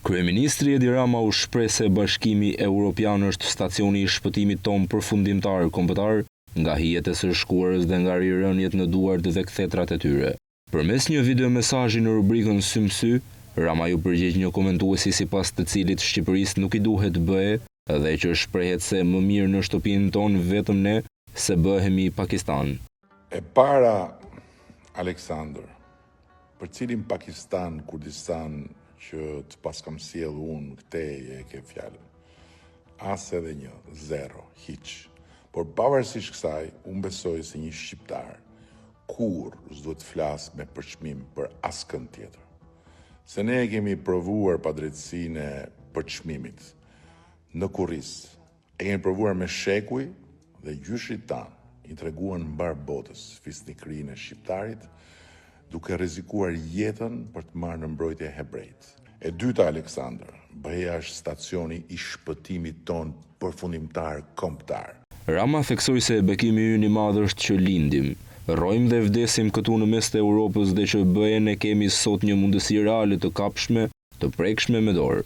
Kryeministri Edi Rama u shpreh se Bashkimi Evropian është stacioni i shpëtimit ton përfundimtar kombëtar nga hijet e së shkuarës dhe nga rirënjet në duart dhe kthetrat e tyre. Përmes një video mesazhi në rubrikën Sy-Sy, Rama ju përgjigj një komentuesi sipas të cilit Shqipërisë nuk i duhet bëhe dhe që shprehet se më mirë në shtëpinë tonë vetëm ne se bëhemi Pakistan. E para, Aleksandr, për cilin Pakistan, Kurdistan që të pas kam sjell unë këtej e ke fjalën. As edhe një, zero, hiç. Por pavarësisht kësaj, unë besoj se një shqiptar kur s'duhet të flas me përçmim për askën tjetër. Se ne kemi provuar padrejtësinë e përçmimit në Kurris. E kemi provuar me shekuj dhe gjyshit tanë i treguan mbar botës fisnikrinë e shqiptarit, duke rrezikuar jetën për të marrë në mbrojtje hebrejt. E dyta, Aleksandr, BE-ja është stacioni i shpëtimit ton përfundimtar kombëtar. Rama theksoi se bekimi ynë i madh është që lindim, rrojmë dhe vdesim këtu në mes të Europës dhe që BE-n e kemi sot një mundësi reale të kapshme, të prekshme me dorë.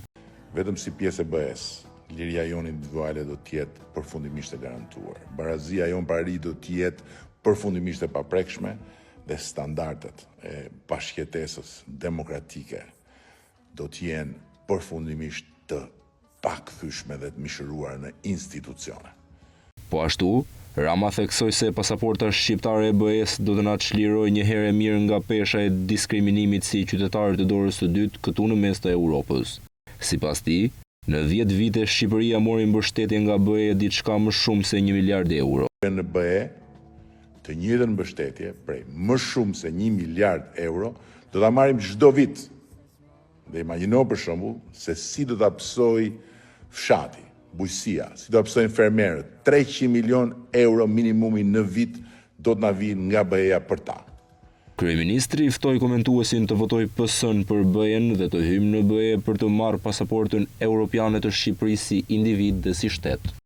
Vetëm si pjesë e BE-s, liria jonë individuale do të jetë përfundimisht e garantuar. Barazia jonë para ri do të jetë përfundimisht e paprekshme dhe standardet e bashkëjetesës demokratike do të jenë përfundimisht të pakthyeshme dhe të mishëruar në institucione. Po ashtu, Rama theksoi se pasaporta shqiptare e BE-s do të na çlirojë një herë mirë nga pesha e diskriminimit si qytetarë të dorës së dytë këtu në mes të Europës. Sipas tij, në 10 vite Shqipëria mori mbështetje nga BE diçka më shumë se 1 miliard euro. Në BE, të njëjtën mbështetje prej më shumë se 1 miliard euro do ta marrim çdo vit. Dhe imagjino për shembull se si do ta psoj fshati, bujqësia, si do pësojnë fermerët, 300 milion euro minimumi në vit do të na vinë nga BE-ja për ta. Kryeministri i ftoi komentuesin të votojë PS-n për BE-n dhe të hyjë në BE për të marrë pasaportën europiane të Shqipërisë si individ dhe si shtet.